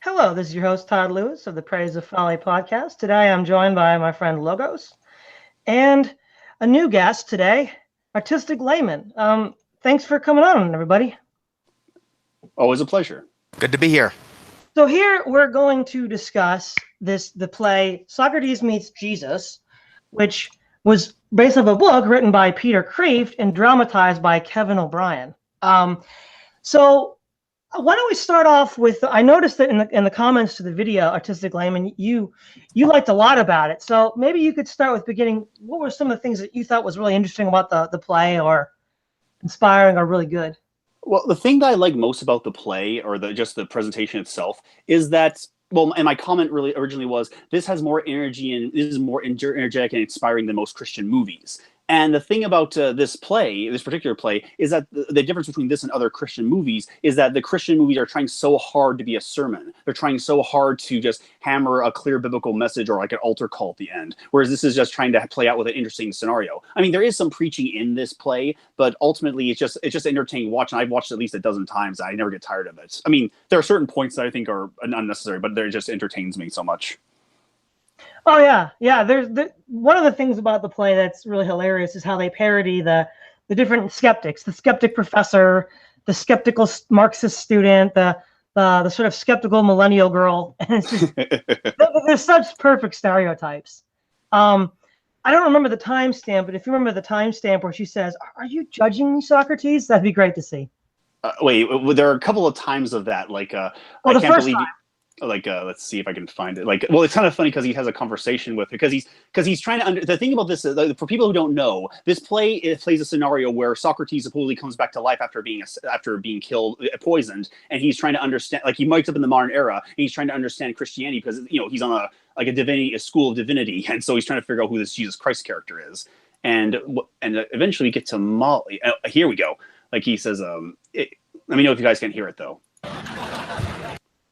Hello, this is your host, Todd Lewis of the Praise of Folly podcast. Today I'm joined by my friend Logos and a new guest today, Artistic Layman. Thanks for coming on, everybody. Always a pleasure. Good to be here. So here we're going to discuss the play Socrates Meets Jesus, which was based on a book written by Peter Kreeft and dramatized by Kevin O'Brien. So why don't we start off with, I noticed that in the comments to the video, Artistic Layman, you liked a lot about it. So maybe you could start with beginning. What were some of the things that you thought was really interesting about the play, or inspiring, or really good? Well, the thing that I like most about the play, or just the presentation itself, is that, well, and my comment really originally was, this has more energy and this is more energetic and inspiring than most Christian movies. And the thing about this particular play, is that the difference between this and other Christian movies is that the Christian movies are trying so hard to be a sermon. They're trying so hard to just hammer a clear biblical message or like an altar call at the end. Whereas this is just trying to play out with an interesting scenario. I mean, there is some preaching in this play, but ultimately it's just entertaining watch. And I've watched it at least a dozen times. I never get tired of it. I mean, there are certain points that I think are unnecessary, but it just entertains me so much. Oh yeah. There's one of the things about the play that's really hilarious is how they parody the different skeptics, the skeptic professor, the skeptical Marxist student, the sort of skeptical millennial girl, and it's just there's such perfect stereotypes. I don't remember the timestamp, but if you remember the timestamp where she says, "Are you judging me, Socrates?" That'd be great to see. Wait, there are a couple of times of that, like I can't believe. Like let's see if I can find it. Like, well, it's kind of funny because he has a conversation with her because he's trying to the thing about this for people who don't know, this play, it plays a scenario where Socrates supposedly comes back to life after being killed, poisoned, and he's trying to understand, like, he wakes up in the modern era and he's trying to understand Christianity because he's on a school of divinity, and so he's trying to figure out who this Jesus Christ character is, and eventually we get to Molly. Here we go. Like, he says, let me know if you guys can hear it though.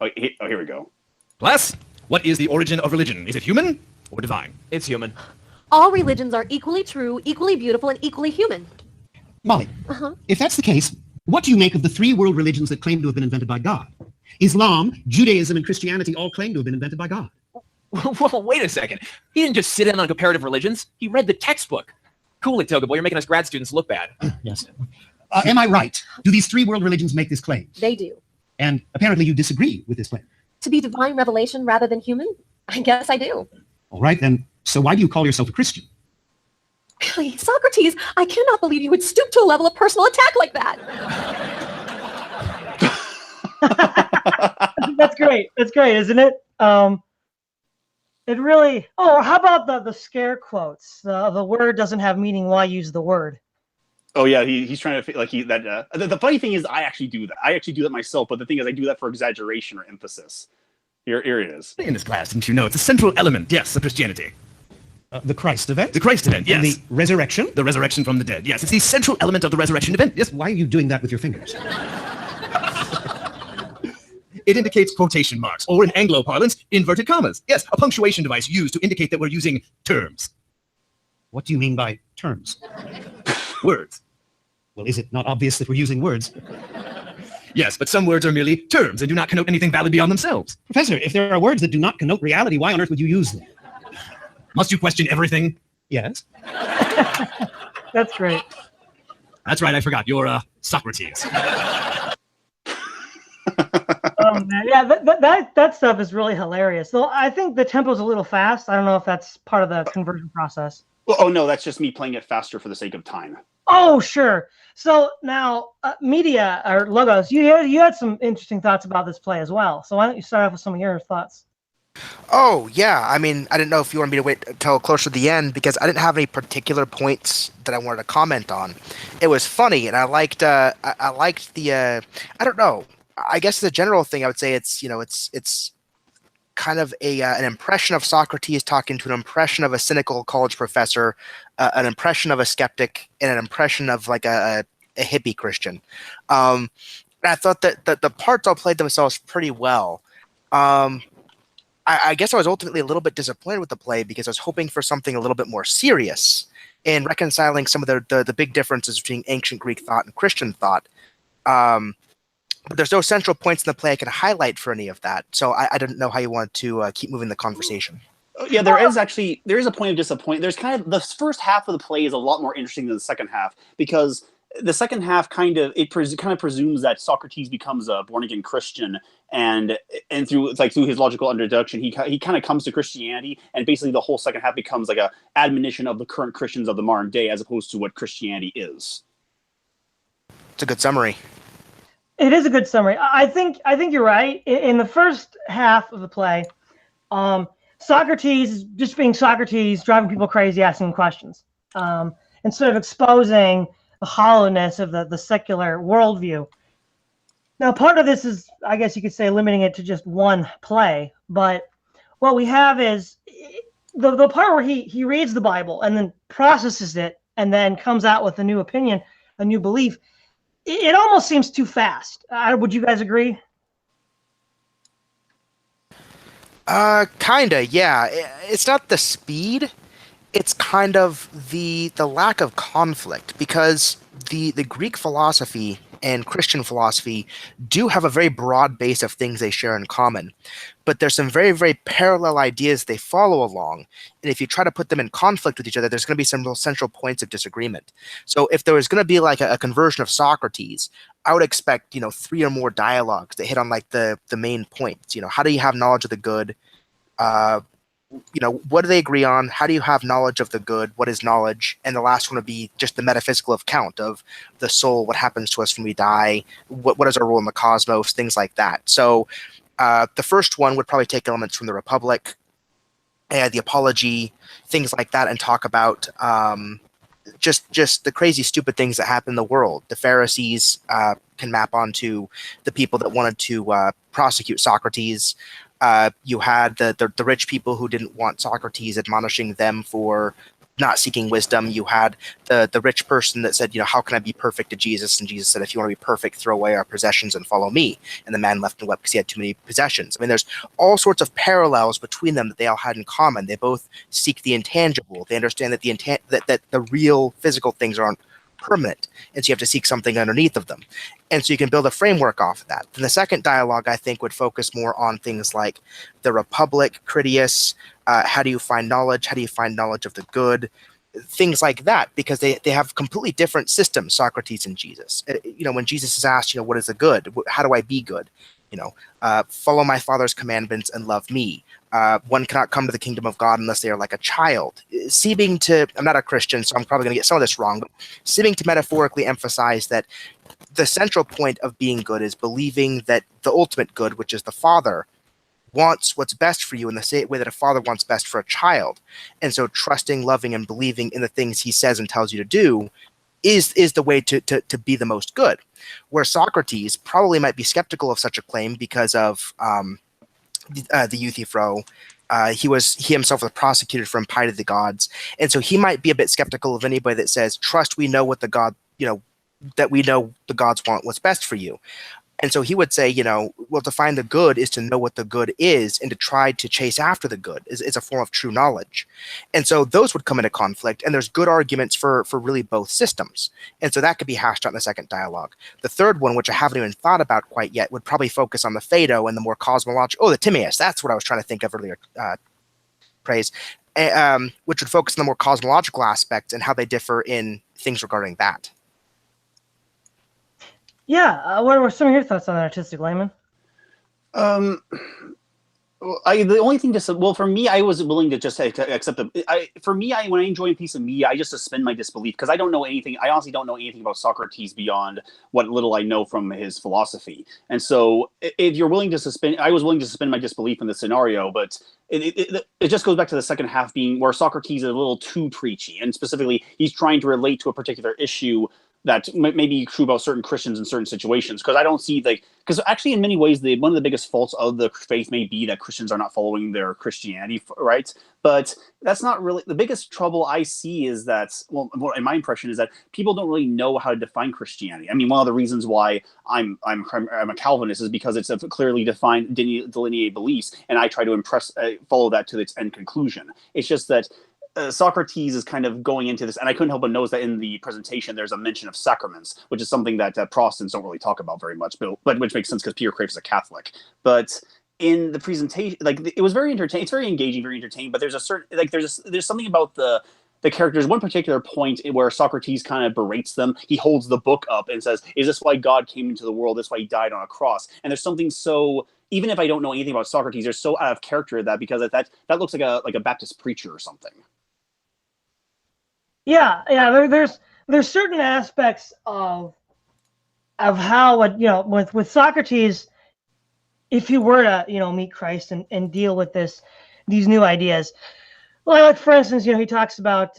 Oh, here we go. Class, what is the origin of religion? Is it human or divine? It's human. All religions are equally true, equally beautiful, and equally human. Molly, if that's the case, what do you make of the three world religions that claim to have been invented by God? Islam, Judaism, and Christianity all claim to have been invented by God. Well, wait a second. He didn't just sit in on comparative religions. He read the textbook. Cool it, Toga Boy. You're making us grad students look bad. Yes. Am I right? Do these three world religions make this claim? They do. And apparently you disagree with this claim. To be divine revelation rather than human? I guess I do. All right, then. So why do you call yourself a Christian? Really, Socrates, I cannot believe you would stoop to a level of personal attack like that. That's great. That's great, isn't it? It really. Oh, how about the scare quotes? The word doesn't have meaning. Why use the word? Oh yeah, he's trying to the funny thing is I actually do that. I actually do that myself, but the thing is I do that for exaggeration or emphasis. Here it is. In this class, didn't you know it's a central element, yes, of Christianity? The Christ event? The Christ event, yes. And the resurrection? The resurrection from the dead, yes. It's the central element of the resurrection event, yes. Why are you doing that with your fingers? It indicates quotation marks, or in Anglo parlance, inverted commas. Yes, a punctuation device used to indicate that we're using terms. What do you mean by terms? Words. Well, is it not obvious that we're using words? Yes, but some words are merely terms and do not connote anything valid beyond themselves. Professor, if there are words that do not connote reality, why on earth would you use them? Must you question everything? Yes. That's great. That's right, I forgot. You're Socrates. Oh man, yeah, that stuff is really hilarious. So I think the tempo's a little fast. I don't know if that's part of the conversion process. Well, oh no, that's just me playing it faster for the sake of time. Oh, sure. So now, media or Logos, you had some interesting thoughts about this play as well. So why don't you start off with some of your thoughts? Oh, yeah. I mean, I didn't know if you wanted me to wait until closer to the end because I didn't have any particular points that I wanted to comment on. It was funny, and I liked the I don't know. I guess the general thing I would say it's kind of an impression of Socrates talking to an impression of a cynical college professor, an impression of a skeptic, and an impression of like a hippie Christian. And I thought that the parts all played themselves pretty well. I guess I was ultimately a little bit disappointed with the play because I was hoping for something a little bit more serious in reconciling some of the big differences between ancient Greek thought and Christian thought. But there's no central points in the play I can highlight for any of that. So I don't know how you want to keep moving the conversation. Yeah, there is a point of disappointment. There's kind of the first half of the play is a lot more interesting than the second half, because the second half kind of presumes that Socrates becomes a born again Christian, and through his logical introduction, he kind of comes to Christianity, and basically the whole second half becomes like a admonition of the current Christians of the modern day, as opposed to what Christianity is. It's a good summary. It is a good summary. I think you're right. In the first half of the play, Socrates just being Socrates, driving people crazy, asking questions, instead of exposing the hollowness of the secular worldview. Now, part of this is, I guess you could say, limiting it to just one play. But what we have is the part where he reads the Bible and then processes it and then comes out with a new opinion, a new belief. It almost seems too fast. Would you guys agree? Kinda, yeah. It's not the speed. It's kind of the lack of conflict, because the Greek philosophy and Christian philosophy do have a very broad base of things they share in common, but there's some very, very parallel ideas they follow along, and if you try to put them in conflict with each other, there's going to be some real central points of disagreement. So if there was going to be like a conversion of Socrates, I would expect 3 or more dialogues that hit on like the main points. How do you have knowledge of the good? What do they agree on? How do you have knowledge of the good? What is knowledge? And the last one would be just the metaphysical account of the soul, what happens to us when we die, what is our role in the cosmos, things like that. So the first one would probably take elements from the Republic, the Apology, things like that, and talk about just the crazy, stupid things that happen in the world. The Pharisees can map onto the people that wanted to prosecute Socrates. You had the rich people who didn't want Socrates, admonishing them for not seeking wisdom. You had the rich person that said, how can I be perfect to Jesus? And Jesus said, if you want to be perfect, throw away our possessions and follow me. And the man left and wept because he had too many possessions. I mean, there's all sorts of parallels between them that they all had in common. They both seek the intangible. They understand that that the real physical things aren't permanent, and so you have to seek something underneath of them, and so you can build a framework off of that. Then the second dialogue, I think, would focus more on things like the Republic, Critias, how do you find knowledge, how do you find knowledge of the good, things like that, because they have completely different systems, Socrates and Jesus. When Jesus is asked, what is the good, how do I be good, follow my Father's commandments and love me. One cannot come to the kingdom of God unless they are like a child. Seeming to, I'm not a Christian, so I'm probably going to get some of this wrong, but seeming to metaphorically emphasize that the central point of being good is believing that the ultimate good, which is the Father, wants what's best for you in the same way that a father wants best for a child. And so trusting, loving, and believing in the things he says and tells you to do is the way to be the most good. Where Socrates probably might be skeptical of such a claim because of the Euthyphro. He himself was prosecuted for impiety to the gods, and so he might be a bit skeptical of anybody that says, trust, we know what the god, that we know the gods want what's best for you. And so he would say, well, to find the good is to know what the good is, and to try to chase after the good is a form of true knowledge. And so those would come into conflict, and there's good arguments for really both systems. And so that could be hashed out in the second dialogue. The third one, which I haven't even thought about quite yet, would probably focus on the Phaedo and the more cosmological, the Timaeus, that's what I was trying to think of earlier, praise, which would focus on the more cosmological aspects and how they differ in things regarding that. Yeah, what were some of your thoughts on Artistic Layman? The only thing for me, I was willing to just accept when I enjoy a piece of media, I just suspend my disbelief, because I don't know anything. I honestly don't know anything about Socrates beyond what little I know from his philosophy. And so, if you're willing to suspend, I was willing to suspend my disbelief in the scenario, but it just goes back to the second half being where Socrates is a little too preachy, and specifically, he's trying to relate to a particular issue that may be true about certain Christians in certain situations. Because I don't see, because actually in many ways, one of the biggest faults of the faith may be that Christians are not following their Christianity, right? But that's not really, the biggest trouble I see is that, well, in my impression is that people don't really know how to define Christianity. I mean, one of the reasons why I'm a Calvinist is because it's a clearly defined, delineated beliefs, and I try to follow that to its end conclusion. It's just that Socrates is kind of going into this, and I couldn't help but notice that in the presentation there's a mention of sacraments, which is something that Protestants don't really talk about very much, but which makes sense because Peter Kreeft is a Catholic. But in the presentation, like, it was very entertaining. It's very engaging, very entertaining. But there's a certain, like, there's something about the characters. One particular point where Socrates kind of berates them. He holds the book up and says, "Is this why God came into the world? This is why he died on a cross?" And there's something so, even if I don't know anything about Socrates, they're so out of character at that, because that looks like a Baptist preacher or something. Yeah. There's certain aspects of how with Socrates, if he were to meet Christ and deal with these new ideas, like for instance, he talks about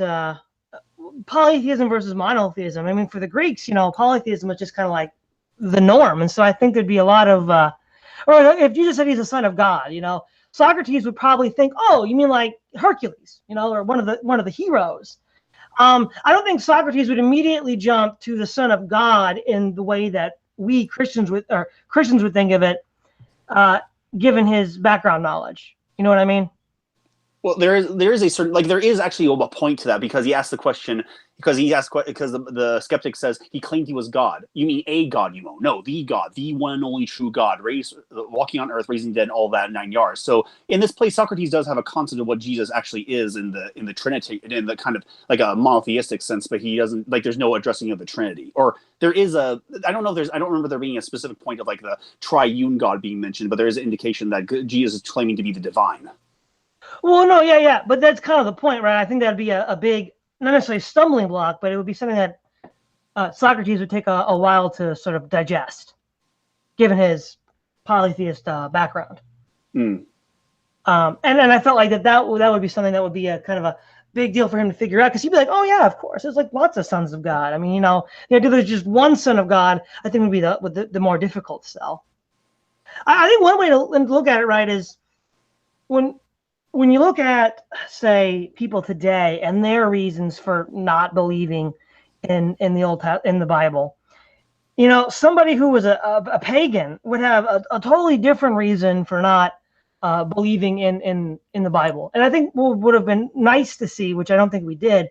polytheism versus monotheism. I mean, for the Greeks, polytheism was just kind of like the norm, and so I think there'd be a lot of or if you just said he's a son of God, Socrates would probably think, oh, you mean like Hercules, or one of the heroes. I don't think Socrates would immediately jump to the Son of God in the way that we Christians would think of it, given his background knowledge. You know what I mean? Well, there is a certain, like, there is actually a point to that, because he asked the question, because the skeptic says he claimed he was God. You mean a God, No, the God, the one and only true God, walking on earth, raising dead, all that 9 yards. So in this place, Socrates does have a concept of what Jesus actually is in the Trinity, in the kind of like a monotheistic sense, but he doesn't, like, there's no addressing of the Trinity. Or there is I don't remember there being a specific point of like the triune God being mentioned, but there is an indication that Jesus is claiming to be the divine. Well, no, yeah, but that's kind of the point, right? I think that'd be a big, not necessarily stumbling block, but it would be something that Socrates would take a while to sort of digest, given his polytheist background. And I felt like that would be something that would be a kind of a big deal for him to figure out, because he'd be like, oh yeah, of course, there's like lots of sons of God. I mean, the idea there's just one son of God, I think would be the more difficult sell. I think one way to look at it, right, is when you look at, say, people today and their reasons for not believing in the Bible, somebody who was a pagan would have a totally different reason for not believing in the Bible. And I think what would have been nice to see, which I don't think we did,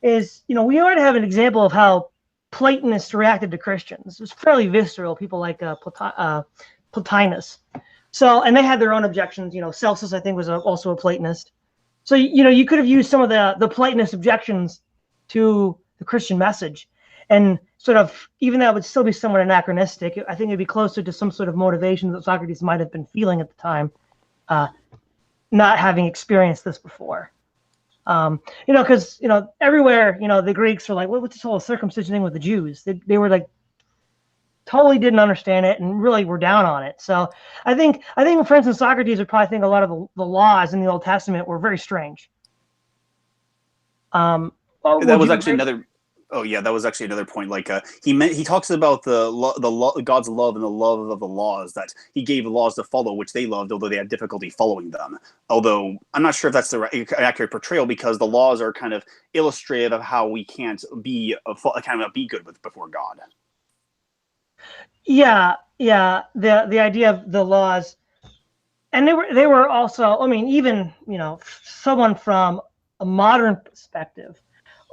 is we already have an example of how Platonists reacted to Christians. It was fairly visceral. People like Plotinus. So, and they had their own objections. Celsus, I think, was also a Platonist. So, you could have used some of the Platonist objections to the Christian message, and sort of, even that would still be somewhat anachronistic. I think it'd be closer to some sort of motivation that Socrates might have been feeling at the time, not having experienced this before. Because everywhere, the Greeks are like, well, what's this whole circumcision thing with the Jews? They were like, totally didn't understand it and really were down on it. So I think for instance, Socrates would probably think a lot of the laws in the Old Testament were very strange. That was actually another. Oh yeah, that was actually another point. Like he talks about God's love and the love of the laws, that he gave laws to follow, which they loved, although they had difficulty following them. Although I'm not sure if that's the accurate portrayal, because the laws are kind of illustrative of how we can't be be good before God. Yeah. The idea of the laws, and they were also, I mean, even someone from a modern perspective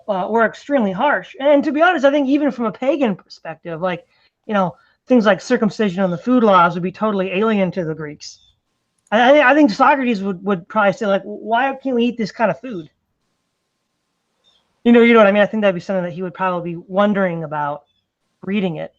were extremely harsh. And to be honest, I think even from a pagan perspective, like things like circumcision and the food laws would be totally alien to the Greeks. I think Socrates would probably say, like, why can't we eat this kind of food? You know what I mean? I think that'd be something that he would probably be wondering about reading it.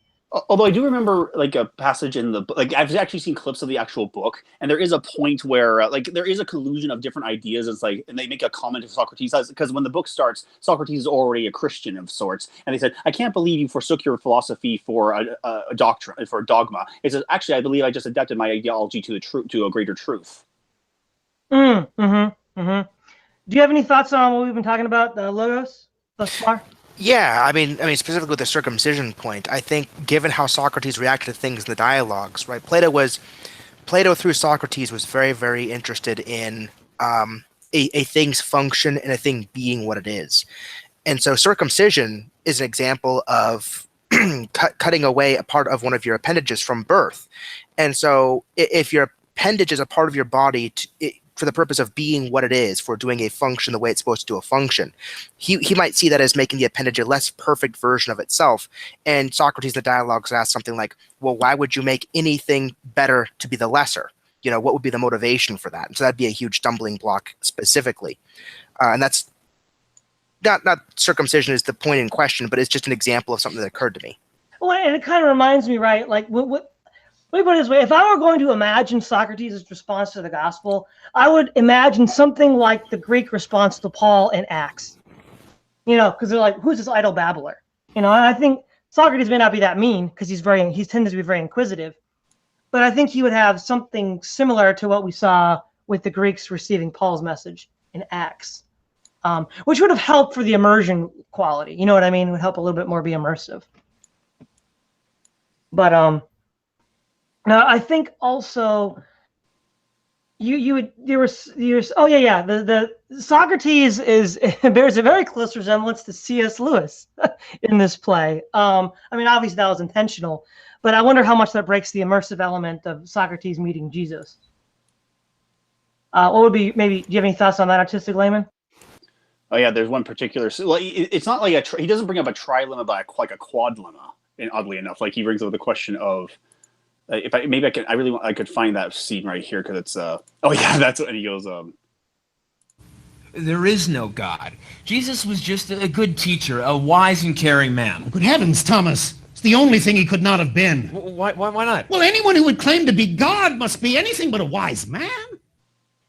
Although I do remember like a passage in the book, like I've actually seen clips of the actual book, and there is a point where like there is a collusion of different ideas. It's like, and they make a comment to Socrates, because when the book starts, Socrates is already a Christian of sorts, and they said, "I can't believe you forsook your philosophy for a doctrine, for a dogma." It says, "Actually, I believe I just adapted my ideology to a greater truth." Do you have any thoughts on what we've been talking about, the Logos thus far? Yeah, I mean, specifically with the circumcision point, I think given how Socrates reacted to things in the dialogues, right? Plato through Socrates was very, very interested in a thing's function and a thing being what it is. And so circumcision is an example of cutting away a part of one of your appendages from birth. And so if your appendage is a part of your body for the purpose of being what it is, for doing a function the way it's supposed to do a function. He might see that as making the appendage a less perfect version of itself. And Socrates, the dialogues, asks something like, well, why would you make anything better to be the lesser? What would be the motivation for that? And so that'd be a huge stumbling block specifically. And that's not circumcision is the point in question, but it's just an example of something that occurred to me. Well, and it kind of reminds me, right? Like, let me put it this way. If I were going to imagine Socrates' response to the gospel, I would imagine something like the Greek response to Paul in Acts. Because they're like, who's this idle babbler? And I think Socrates may not be that mean because he tends to be very inquisitive. But I think he would have something similar to what we saw with the Greeks receiving Paul's message in Acts, which would have helped for the immersion quality. You know what I mean? It would help a little bit more be immersive. But now I think also the Socrates bears a very close resemblance to C.S. Lewis in this play. Obviously that was intentional, but I wonder how much that breaks the immersive element of Socrates meeting Jesus. What would be, maybe, do you have any thoughts on that, Artistic Layman? Oh yeah, there's one particular. It's not like he doesn't bring up a trilemma, but like a quadlemma. And oddly enough, like he brings up the question of I could find that scene right here because it's that's what he goes. There is no God. Jesus was just a good teacher, a wise and caring man. Good heavens, Thomas. It's the only thing he could not have been. Why not? Well, anyone who would claim to be God must be anything but a wise man.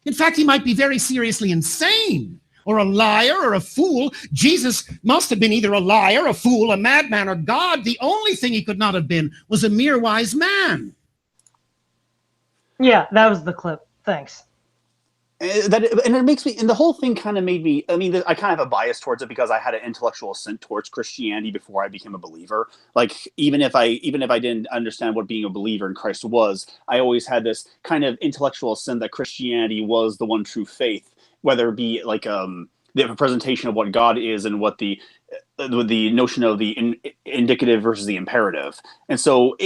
In fact, he might be very seriously insane, or a liar, or a fool. Jesus must have been either a liar, a fool, a madman, or God. The only thing he could not have been was a mere wise man. Yeah, that was the clip. Thanks. And it makes me, and the whole thing kind of made me, I kind of have a bias towards it because I had an intellectual assent towards Christianity before I became a believer. Like, even if I didn't understand what being a believer in Christ was, I always had this kind of intellectual assent that Christianity was the one true faith, whether it be like the presentation of what God is and what the notion of the indicative versus the imperative. And so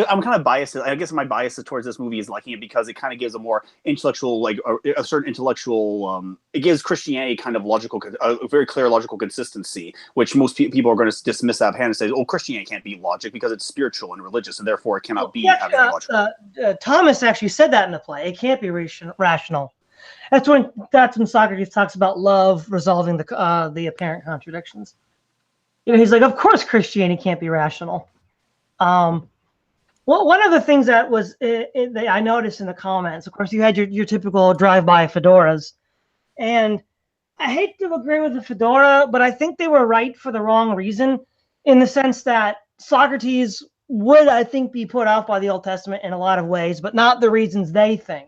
I'm kind of biased. I guess my bias towards this movie is liking it because it kind of gives a more intellectual, like a certain intellectual, it gives Christianity kind of a very clear logical consistency, which most people are going to dismiss out of hand and say, oh, Christianity can't be logic because it's spiritual and religious, and therefore it cannot be having logical. Thomas actually said that in the play. It can't be rational. That's when Socrates talks about love resolving the apparent contradictions. He's like, of course Christianity can't be rational. Well, one of the things that I noticed in the comments, of course, you had your typical drive-by fedoras, and I hate to agree with the fedora, but I think they were right for the wrong reason, in the sense that Socrates would, I think, be put off by the Old Testament in a lot of ways, but not the reasons they think.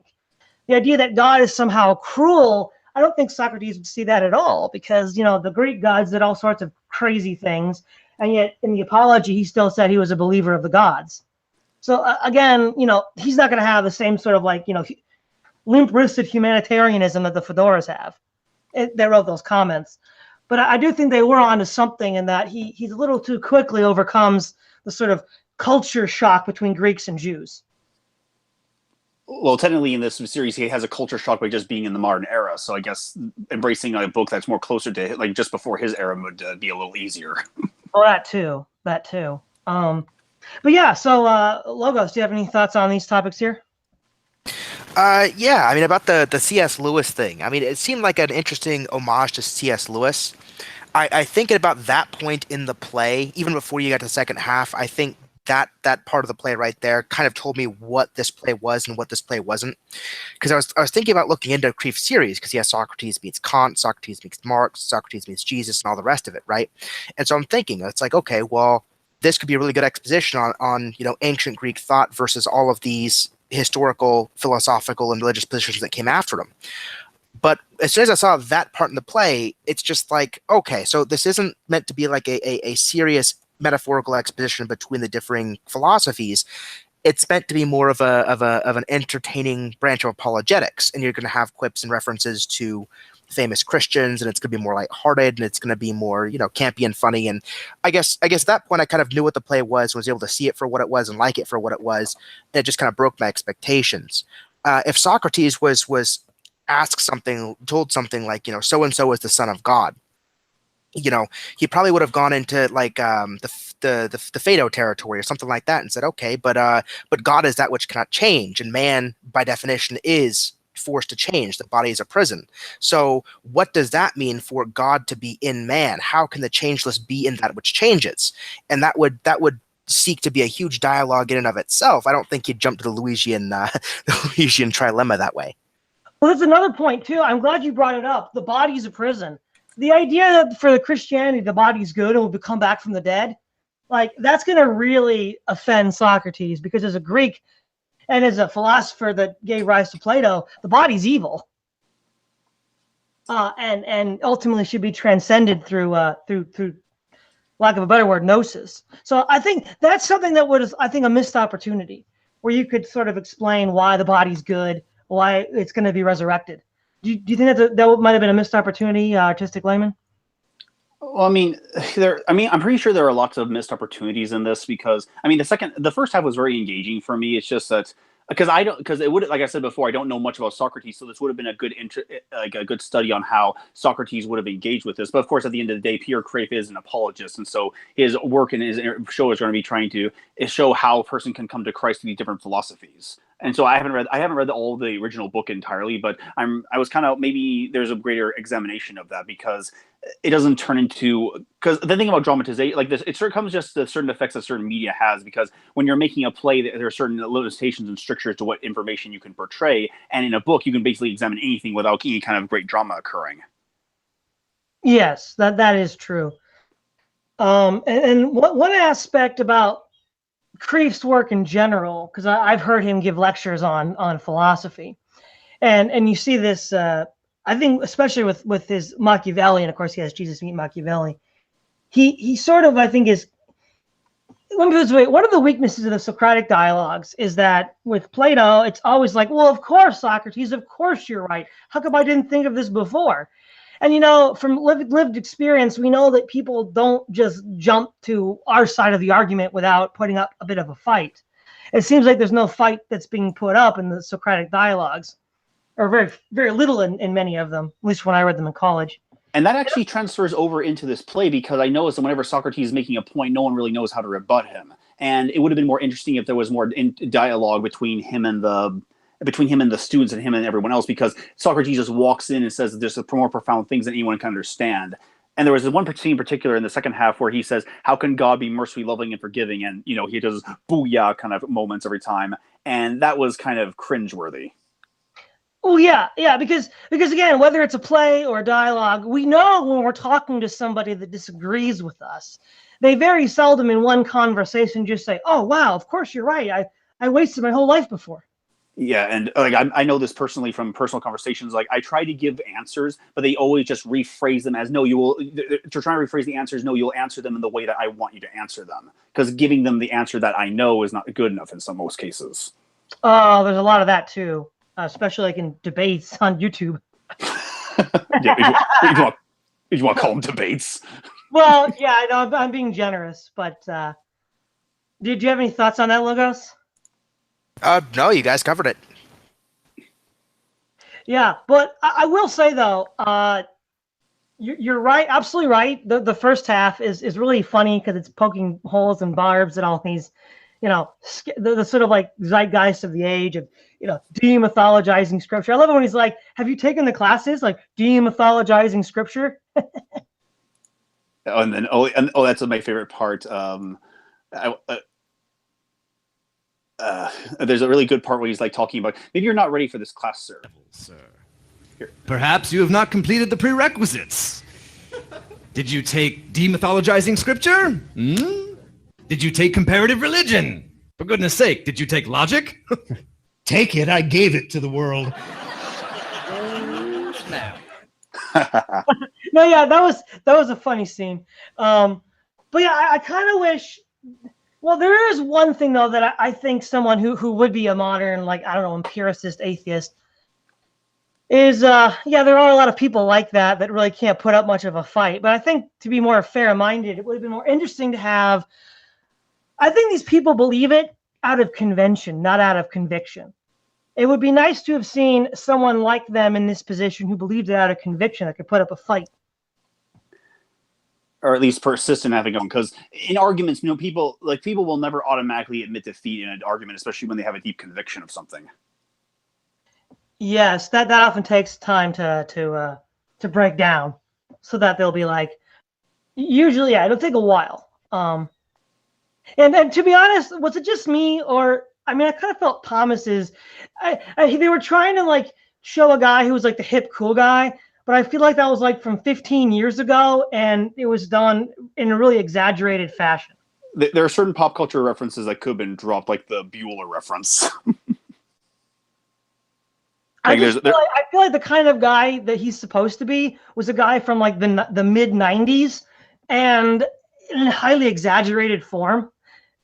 The idea that God is somehow cruel, I don't think Socrates would see that at all, because, the Greek gods did all sorts of crazy things, and yet in the Apology, he still said he was a believer of the gods. So again, he's not going to have the same sort of limp-wristed humanitarianism that the fedoras have. They wrote those comments. But I do think they were onto something in that he's a little too quickly overcomes the sort of culture shock between Greeks and Jews. Well, technically in this series, he has a culture shock by just being in the modern era. So I guess embracing a book that's more closer to just before his era would be a little easier. Well, that too. But yeah, so Logos, do you have any thoughts on these topics here? Yeah, about the C.S. Lewis thing. It seemed like an interesting homage to C.S. Lewis. I think at about that point in the play, even before you got to the second half, I think that part of the play right there kind of told me what this play was and what this play wasn't. Because I was thinking about looking into Kreeft's series, because he has Socrates meets Kant, Socrates meets Marx, Socrates meets Jesus, and all the rest of it, right? And so I'm thinking, it's like, okay, well, this could be a really good exposition on ancient Greek thought versus all of these historical, philosophical, and religious positions that came after him. But as soon as I saw that part in the play, it's just like, okay, so this isn't meant to be like a serious metaphorical exposition between the differing philosophies. It's meant to be more of an entertaining branch of apologetics, and you're going to have quips and references to famous Christians, and it's going to be more lighthearted, and it's going to be more campy and funny. And I guess at that point I kind of knew what the play was able to see it for what it was and like it for what it was. And it just kind of broke my expectations. If Socrates was told something like, so and so is the son of God, he probably would have gone into like the Phaedo territory or something like that and said, okay, but God is that which cannot change, and man by definition is forced to change. The body is a prison. So what does that mean for God to be in man? How can the changeless be in that which changes? And that would seek to be a huge dialogue in and of itself. I don't think you'd jump to the Luisian trilemma that way. Well, that's another point too. I'm glad you brought it up. The body's a prison. The idea that for the Christianity, the body's good and will come back from the dead, like that's going to really offend Socrates, because as a Greek and as a philosopher that gave rise to Plato, the body's evil, and ultimately should be transcended through lack of a better word, gnosis. So I think that's something that was, I think, a missed opportunity, where you could sort of explain why the body's good, why it's going to be resurrected. Do you think that might have been a missed opportunity, Artistic Layman? Well, I'm pretty sure there are lots of missed opportunities in this, because the first half was very engaging for me. It's just that because it would, like I said before, I don't know much about Socrates, so this would have been a good study on how Socrates would have engaged with this. But of course, at the end of the day, Peter Kreeft is an apologist, and so his work and his show is going to be trying to show how a person can come to Christ through these different philosophies. And so I haven't read all the original book entirely, but I was kind of, maybe there's a greater examination of that, because it doesn't turn into, because the thing about dramatization like this, it sort of comes just to certain effects that certain media has, because when you're making a play, there are certain limitations and strictures to what information you can portray, and in a book you can basically examine anything without any kind of great drama occurring. Yes, that is true. And one aspect about Kreeft's work in general, because I've heard him give lectures on philosophy, and you see this, I think, especially with his Machiavelli, and of course he has Jesus meet Machiavelli. He sort of, I think, is, let me put it this way, one of the weaknesses of the Socratic dialogues is that with Plato, it's always like, well, of course, Socrates, of course you're right. How come I didn't think of this before? And, from lived experience, we know that people don't just jump to our side of the argument without putting up a bit of a fight. It seems like there's no fight that's being put up in the Socratic dialogues, or very, very little in many of them, at least when I read them in college. And that actually transfers over into this play, because I noticed that whenever Socrates is making a point, no one really knows how to rebut him. And it would have been more interesting if there was more dialogue between him and the students and him and everyone else, because Socrates just walks in and says there's more profound things than anyone can understand. And there was one scene in particular in the second half where he says, how can God be mercifully loving and forgiving? And, he does booyah kind of moments every time. And that was kind of cringeworthy. Oh, yeah, because again, whether it's a play or a dialogue, we know when we're talking to somebody that disagrees with us, they very seldom in one conversation just say, oh, wow, of course you're right. I wasted my whole life before. Yeah, and I know this personally from personal conversations. Like, I try to give answers, but they always just rephrase them as, no, you will. They're trying to rephrase the answers, no, you'll answer them in the way that I want you to answer them. Because giving them the answer that I know is not good enough in most cases. Oh, there's a lot of that too, especially like in debates on YouTube. Yeah, if you want to call them debates. Well, yeah, I know I'm being generous, but did you have any thoughts on that, Logos? No, you guys covered it. Yeah, but I will say though, you're right, absolutely right. The first half is really funny because it's poking holes and barbs and all these, the sort of like zeitgeist of the age of, demythologizing scripture. I love it when he's like, "Have you taken the classes like demythologizing scripture?" That's my favorite part. There's a really good part where he's like talking about, maybe you're not ready for this class, sir. Perhaps you have not completed the prerequisites. Did you take demythologizing scripture? Did you take comparative religion? For goodness sake, did you take logic? Take it, I gave it to the world. No, yeah, that was a funny scene. But yeah, I kind of wish. Well, there is one thing though that I think someone who would be a modern, like, I don't know, empiricist atheist is there are a lot of people like that really can't put up much of a fight. But I think to be more fair-minded, it would have been more interesting to have. I think these people believe it out of convention, not out of conviction. it would be nice to have seen someone like them in this position who believed it out of conviction that could put up a fight. Or at least persist in having them, because in arguments, people will never automatically admit defeat in an argument, especially when they have a deep conviction of something. Yes, that often takes time to break down, so that they'll be like, usually, yeah, it'll take a while. And to be honest, was it just me, or I mean, I kind of felt Thomas's. They were trying to like show a guy who was like the hip cool guy. But I feel like that was like from 15 years ago, and it was done in a really exaggerated fashion. There are certain pop culture references that could have been dropped, like the Bueller reference. I feel like the kind of guy that he's supposed to be was a guy from like the mid 90s, and in a highly exaggerated form.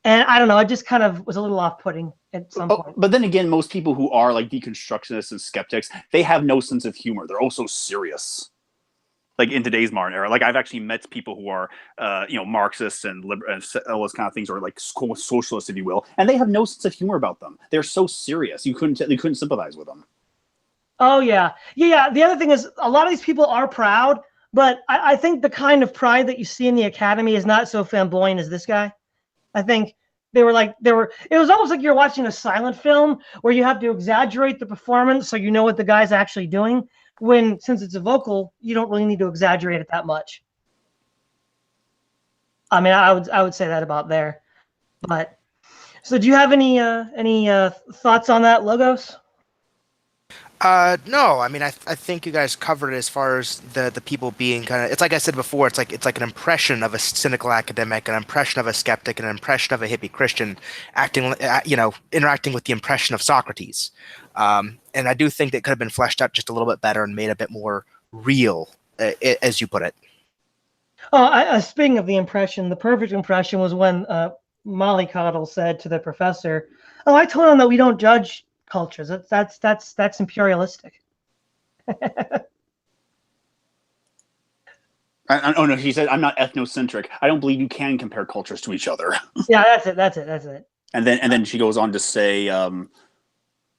And I don't know, it just kind of was a little off-putting at some point. But then again, most people who are like deconstructionists and skeptics, they have no sense of humor. They're also serious. Like in today's modern era, like I've actually met people who are, Marxists and all those kind of things, or like socialists, if you will, and they have no sense of humor about them. They're so serious. You couldn't sympathize with them. Oh yeah. The other thing is, a lot of these people are proud, but I think the kind of pride that you see in the academy is not so flamboyant as this guy. I think it was almost like you're watching a silent film where you have to exaggerate the performance so you know what the guy's actually doing, when since it's a vocal, you don't really need to exaggerate it that much. I mean, I would say that about there. But so do you have any thoughts on that, Logos? No, I mean, I think you guys covered it as far as the people being kind of, it's like I said before, it's like an impression of a cynical academic, an impression of a skeptic, an impression of a hippie Christian interacting with the impression of Socrates. And I do think that could have been fleshed out just a little bit better and made a bit more real, as you put it. Oh, speaking of the impression, the perfect impression was when Mollycoddle said to the professor, "Oh, I told him that we don't judge cultures. That's imperialistic." Oh no, he said, "I'm not ethnocentric. I don't believe you can compare cultures to each other." Yeah, that's it. And then she goes on to say,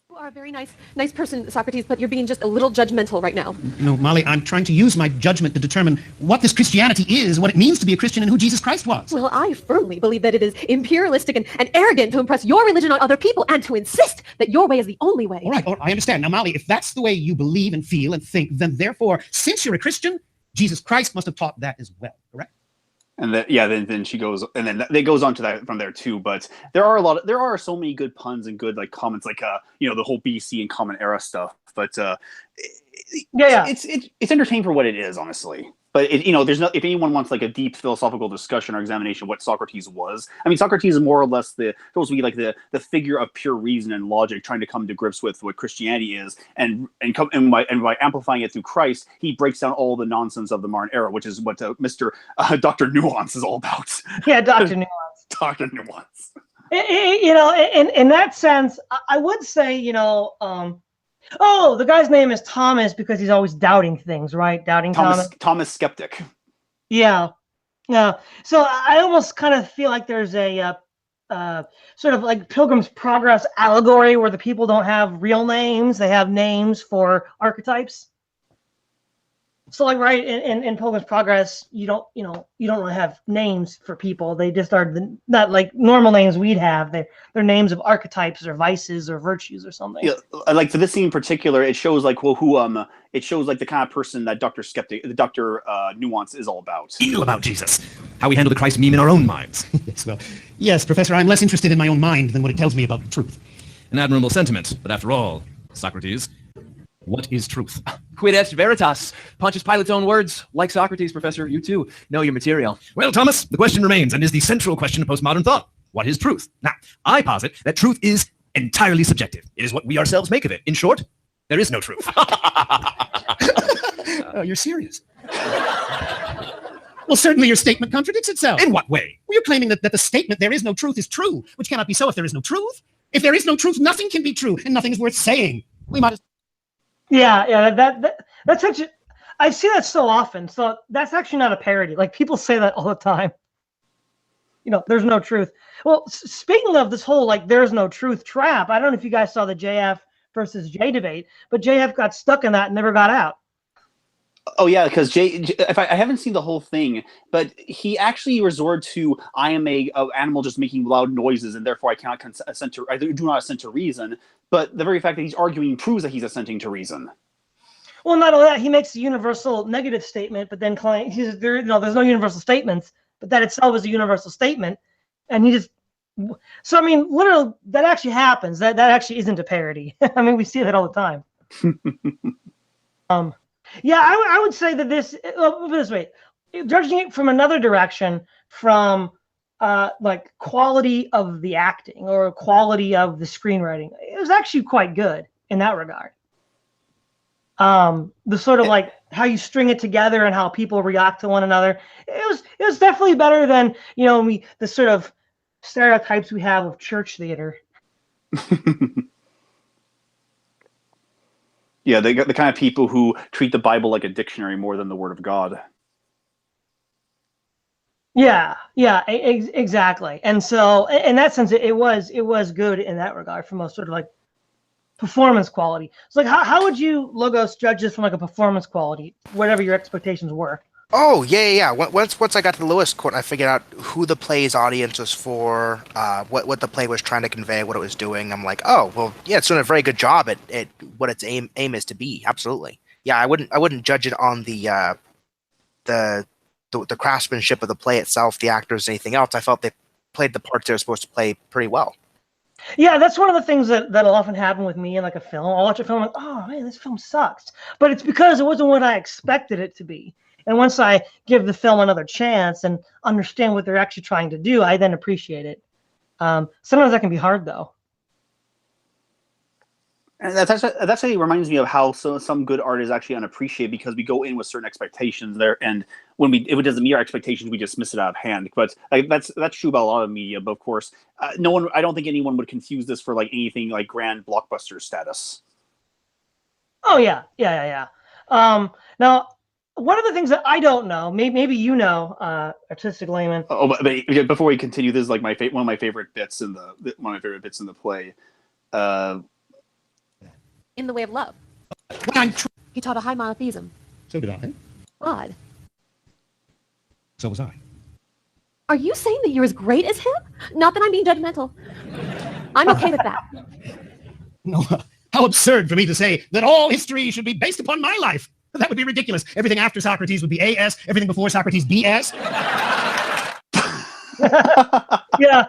You are a very nice person, Socrates, but you're being just a little judgmental right now. No, Molly, I'm trying to use my judgment to determine what this Christianity is, what it means to be a Christian, and who Jesus Christ was. Well, I firmly believe that it is imperialistic and arrogant to impress your religion on other people and to insist that your way is the only way. All right, I understand. Now, Molly, if that's the way you believe and feel and think, then therefore, since you're a Christian, Jesus Christ must have taught that as well, correct? and then she goes, and then it goes on to that from there too. But there are so many good puns and good like comments, like the whole BC and Common Era stuff. But it's entertaining for what it is, honestly. But there's no, if anyone wants like a deep philosophical discussion or examination of what Socrates was, I mean, Socrates is more or less supposed to be like the figure of pure reason and logic, trying to come to grips with what Christianity is, and by amplifying it through Christ, he breaks down all the nonsense of the modern era, which is what Dr. Nuance is all about. Yeah, Dr. Nuance. Dr. Nuance. In that sense, I would say, oh, the guy's name is Thomas because he's always doubting things, right? Doubting Thomas. Thomas Skeptic. Yeah. So I almost kind of feel like there's a sort of like Pilgrim's Progress allegory where the people don't have real names; they have names for archetypes. So, like, right in Pilgrim's Progress, you don't really have names for people. They just are not like normal names we'd have. They're names of archetypes or vices or virtues or something. Yeah, like for this scene in particular, it shows like it shows like the kind of person that Dr. Nuance is all about. Feel about Jesus. How we handle the Christ meme in our own minds. Yes, Professor, I'm less interested in my own mind than what it tells me about the truth. An admirable sentiment, but after all, Socrates, what is truth? Quid est veritas. Pontius Pilate's own words. Like Socrates, Professor, you too know your material. Well, Thomas, the question remains, and is the central question of postmodern thought. What is truth? Now, I posit that truth is entirely subjective. It is what we ourselves make of it. In short, there is no truth. Oh, you're serious? Well, certainly your statement contradicts itself. In what way? Well, you're claiming that the statement, there is no truth, is true, which cannot be so if there is no truth. If there is no truth, nothing can be true, and nothing is worth saying. We might as Yeah, that's actually, I see that so often. So that's actually not a parody. Like, people say that all the time. There's no truth. Well, speaking of this whole like there's no truth trap, I don't know if you guys saw the JF versus Jay debate, but JF got stuck in that and never got out. Oh yeah, because if I haven't seen the whole thing, but he actually resorted to I am a animal just making loud noises, and therefore I cannot I do not assent to reason. But the very fact that he's arguing proves that he's assenting to reason. Well, not only that, he makes a universal negative statement, but then there's no universal statements, but that itself is a universal statement, and he just. So I mean, literally, that actually happens. That actually isn't a parody. I mean, we see that all the time. Yeah, I would say that this way, judging it from another direction, from like quality of the acting or quality of the screenwriting, it was actually quite good in that regard. The sort of like how you string it together and how people react to one another, it was definitely better than the sort of stereotypes we have of church theater. Yeah, they got the kind of people who treat the Bible like a dictionary more than the Word of God. Yeah, exactly. And so, in that sense, it was good in that regard from a sort of like performance quality. So, like, how would you, Logos, judge this from like a performance quality, whatever your expectations were? Oh, yeah. Once I got to the Lewis quote, I figured out who the play's audience was for, what the play was trying to convey, what it was doing. I'm like, oh, well, yeah, it's doing a very good job at what its aim is to be. Absolutely. Yeah, I wouldn't judge it on the craftsmanship of the play itself, the actors, anything else. I felt they played the parts they were supposed to play pretty well. Yeah, that's one of the things that'll often happen with me in like a film. I'll watch a film like, oh man, this film sucks. But it's because it wasn't what I expected it to be. And once I give the film another chance and understand what they're actually trying to do, I then appreciate it. Sometimes that can be hard, though. And that's actually reminds me of how some good art is actually unappreciated because we go in with certain expectations there, and if it doesn't meet our expectations, we dismiss it out of hand. But that's true about a lot of media. But of course, I don't think anyone would confuse this for like anything like grand blockbuster status. Oh yeah. Now, one of the things that I don't know, maybe Artistic Layman. Oh, but before we continue, this is like one of my favorite bits in the play. In the way of love. When He taught a high monotheism. So did I. Odd. So was I. Are you saying that you're as great as him? Not that I'm being judgmental. I'm okay with that. No, how absurd for me to say that all history should be based upon my life. That would be ridiculous. Everything after Socrates would be AS, everything before Socrates BS. Yeah.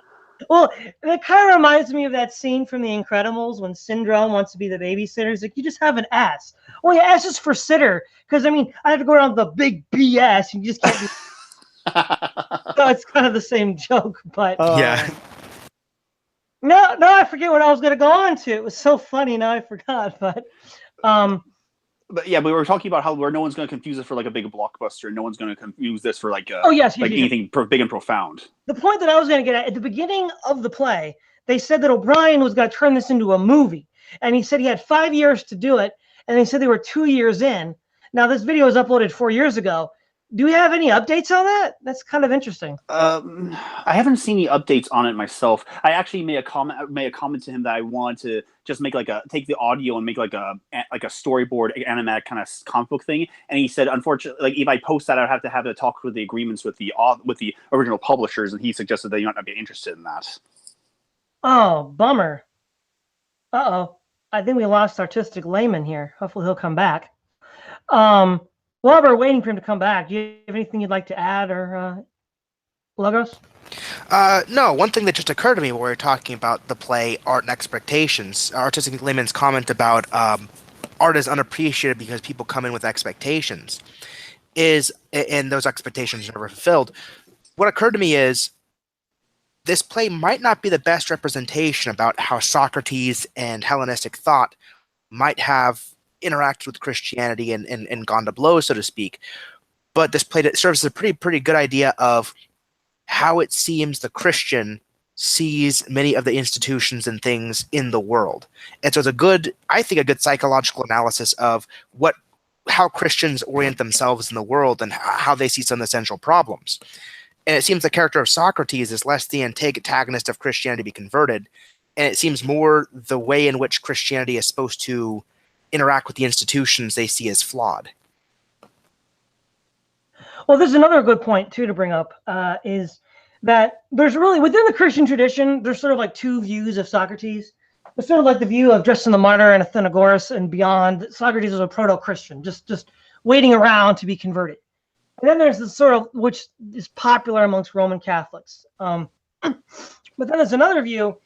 Well, it kind of reminds me of that scene from The Incredibles when Syndrome wants to be the babysitter. He's like, you just have an S. Well, yeah, S is for sitter. Because, I mean, I have to go around with the big BS. You just can't be... So it's kind of the same joke, but... Yeah. No, I forget what I was going to go on to. It was so funny. Now I forgot, but... But yeah, we were talking about how no one's going to confuse it for like a big blockbuster. No one's going to confuse this for like anything big and profound. The point that I was going to get at the beginning of the play, they said that O'Brien was going to turn this into a movie, and he said he had 5 years to do it, and they said they were 2 years in. Now this video was uploaded 4 years ago. Do we have any updates on that? That's kind of interesting. I haven't seen any updates on it myself. I actually made a comment to him that I wanted to just take the audio and make like a storyboard animatic kind of comic book thing. And he said, unfortunately, like if I post that, I'd have to talk with the agreements with the original publishers, and he suggested that you might not be interested in that. Oh, bummer. Uh-oh. I think we lost Artistic Layman here. Hopefully he'll come back. While we're waiting for him to come back, do you have anything you'd like to add or Logos? No, one thing that just occurred to me when we were talking about the play Art and Expectations, Artistic Layman's comment about art is unappreciated because people come in with expectations, and those expectations are never fulfilled. What occurred to me is this play might not be the best representation about how Socrates and Hellenistic thought might have interacted with Christianity and gone to blows, so to speak. But this play serves as a pretty good idea of how it seems the Christian sees many of the institutions and things in the world. And so it's a good psychological analysis of how Christians orient themselves in the world and how they see some essential problems. And it seems the character of Socrates is less the antagonist of Christianity to be converted and it seems more the way in which Christianity is supposed to interact with the institutions they see as flawed. Well, there's another good point too to bring up, is that there's really, within the Christian tradition, there's sort of like two views of Socrates. There's sort of like the view of Justin the Martyr and Athenagoras and beyond. Socrates was a proto-Christian, just waiting around to be converted. And then there's the sort of, which is popular amongst Roman Catholics. But then there's another view,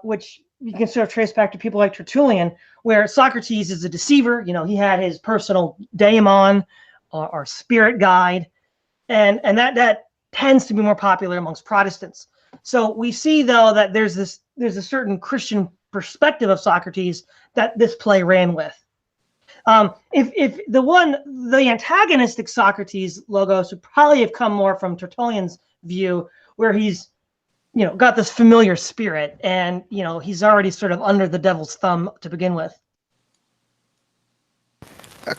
which you can sort of trace back to people like Tertullian, where Socrates is a deceiver. You know, he had his personal daemon, or spirit guide, and that tends to be more popular amongst Protestants. So we see, though, that there's a certain Christian perspective of Socrates that this play ran with. If the antagonistic Socrates Logos would probably have come more from Tertullian's view, where he's, you know, got this familiar spirit, and, you know, he's already sort of under the devil's thumb to begin with.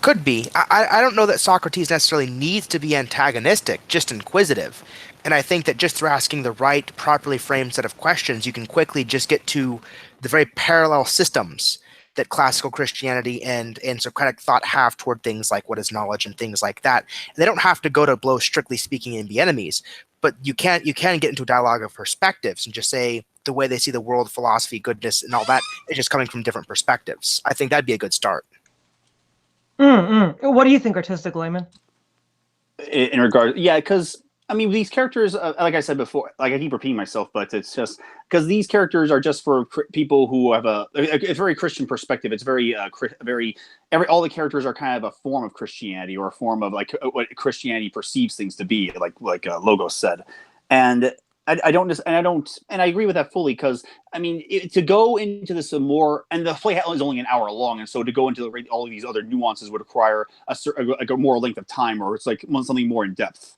Could be. I don't know that Socrates necessarily needs to be antagonistic, just inquisitive. And I think that just through asking the right, properly framed set of questions, you can quickly just get to the very parallel systems that classical Christianity and Socratic thought have toward things like what is knowledge and things like that. They don't have to go to blows, strictly speaking, and be enemies, but you can get into a dialogue of perspectives and just say the way they see the world, philosophy, goodness, and all that is just coming from different perspectives. I think that'd be a good start. What do you think, Artistic Layman? In regard, yeah, because I mean, these characters, like I said before, like I keep repeating myself, but it's just because these characters are just for people who have a very Christian perspective. It's very, all the characters are kind of a form of Christianity, or a form of like what Christianity perceives things to be, like Logos said, and I agree with that fully, because I mean, to go into this more, and the play is only an hour long, and so to go into all of these other nuances would require a more length of time, or it's like something more in depth.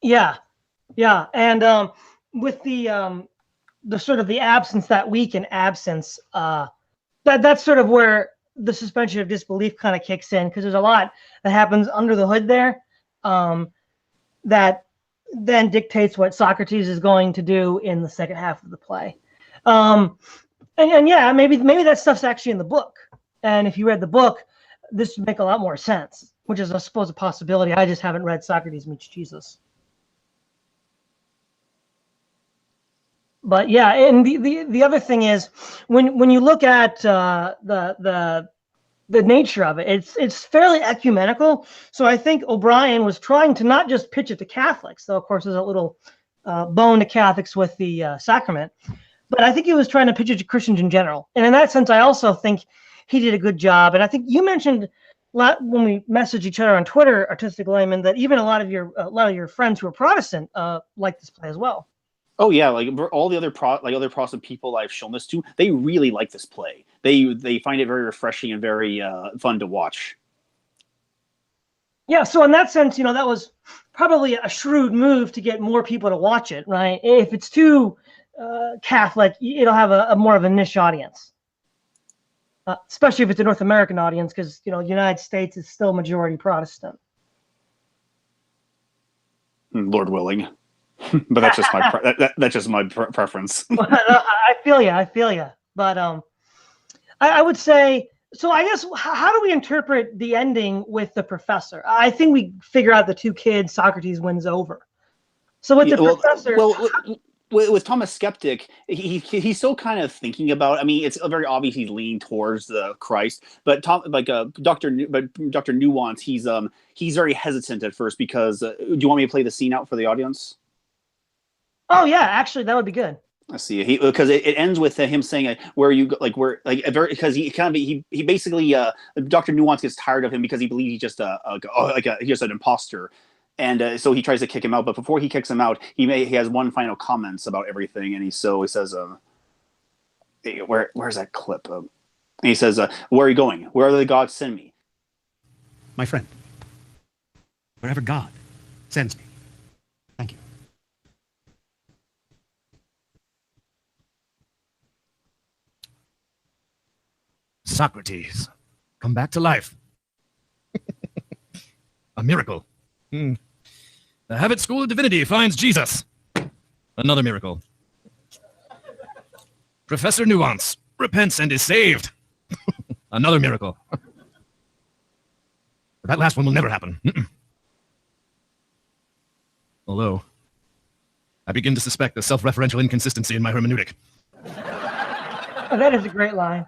Yeah, and with the sort of the absence, that week in absence, that's sort of where the suspension of disbelief kind of kicks in, because there's a lot that happens under the hood there, that then dictates what Socrates is going to do in the second half of the play. And yeah, maybe that stuff's actually in the book, and if you read the book, this would make a lot more sense, which is, I suppose, a possibility. I just haven't read Socrates Meets Jesus. But yeah, and the other thing is, when you look at the nature of it, it's fairly ecumenical. So I think O'Brien was trying to not just pitch it to Catholics, though of course there's a little bone to Catholics with the sacrament, but I think he was trying to pitch it to Christians in general. And in that sense, I also think he did a good job. And I think you mentioned when we messaged each other on Twitter, Artistic Layman, that even a lot of your friends who are Protestant like this play as well. Oh yeah, like all the other other Protestant people I've shown this to, they really like this play. They find it very refreshing and very fun to watch. Yeah, so in that sense, you know, that was probably a shrewd move to get more people to watch it, right? If it's too Catholic, it'll have a more of a niche audience, especially if it's a North American audience, because, you know, the United States is still majority Protestant. Lord willing. But that's just my that's just my preference. I feel you. But I would say, so I guess, how do we interpret the ending with the professor? I think we figure out the two kids, Socrates wins over. So with the professor, with Thomas Skeptic, he's still kind of thinking about. I mean, it's very obvious he's leaning towards the Christ, but Dr. Nuance, he's very hesitant at first, because do you want me to play the scene out for the audience? Oh yeah, actually, that would be good. I see. Because it ends with him saying, "Where you go?" Because he basically Dr. Nuance gets tired of him because he believes he's just he's just an imposter, and so he tries to kick him out. But before he kicks him out, he has one final comments about everything, and he says, "Where's that clip?" And he says, "Where are you going? Where are the gods send me?" My friend, wherever God sends me. Thank you. Socrates, come back to life. A miracle. The Habit School of Divinity finds Jesus. Another miracle. Professor Nuance repents and is saved. Another miracle. That last one will never happen. Although, I begin to suspect a self-referential inconsistency in my hermeneutic. Oh, that is a great line.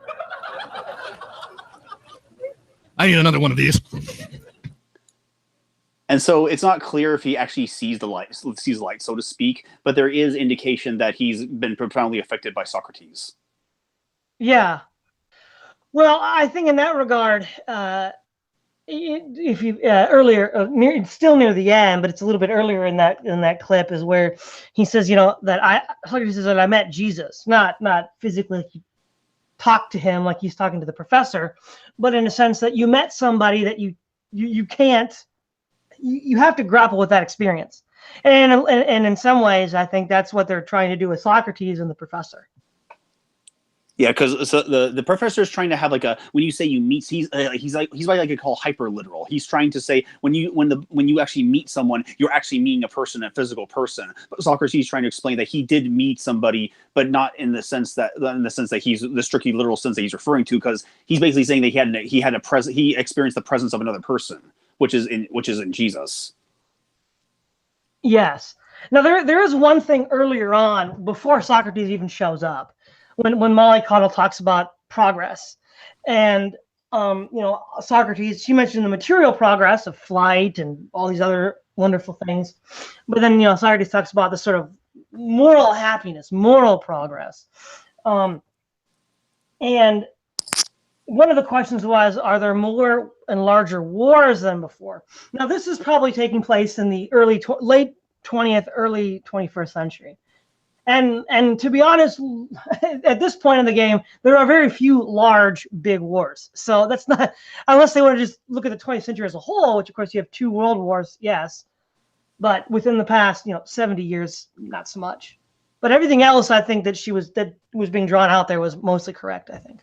I need another one of these. And so it's not clear if he actually sees the light, so to speak, but there is indication that he's been profoundly affected by Socrates. Yeah. Well, I think in that regard, if you earlier, still near the end, but it's a little bit earlier in that clip, is where he says, Socrates says that I met Jesus, not physically talked to him like he's talking to the professor, but in a sense that you met somebody that you can't. You have to grapple with that experience, and in some ways, I think that's what they're trying to do with Socrates and the professor. Yeah, because the professor is trying to have like when you say you meet, he's what I could call hyper literal. He's trying to say when you actually meet someone, you're actually meeting a person, a physical person. But Socrates is trying to explain that he did meet somebody, but not in the sense that he's the strictly literal sense that he's referring to, because he's basically saying that he experienced the presence of another person, which is in Jesus. Yes. Now there is one thing earlier on before Socrates even shows up, when Mollycoddle talks about progress, and Socrates, she mentioned the material progress of flight and all these other wonderful things, but then Socrates talks about the sort of moral happiness, moral progress, and one of the questions was, are there more and larger wars than before? Now, this is probably taking place in the late 20th, early 21st century. And to be honest, at this point in the game, there are very few large, big wars. So that's not, unless they want to just look at the 20th century as a whole, which of course you have 2 world wars, yes. But within the past, 70 years, not so much. But everything else, I think that was being drawn out there was mostly correct, I think.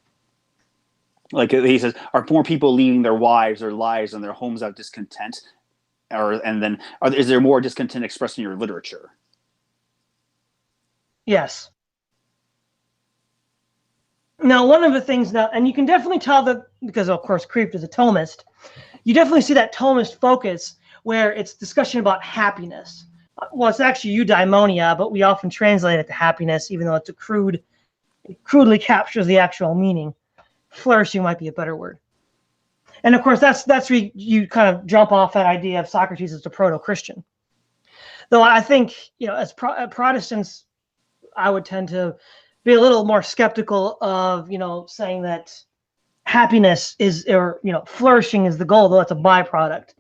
Like he says, are more people leaving their wives or lives and their homes out of discontent? Is there more discontent expressed in your literature? Yes. Now, one of the things now, and you can definitely tell that, because of course Kreeft is a Thomist, you definitely see that Thomist focus where it's discussion about happiness. Well, it's actually eudaimonia, but we often translate it to happiness, even though it crudely captures the actual meaning. Flourishing might be a better word. And of course, that's where you kind of jump off that idea of Socrates as a proto-Christian. Though I think, as Protestants, I would tend to be a little more skeptical of, saying that happiness flourishing is the goal, though it's a byproduct.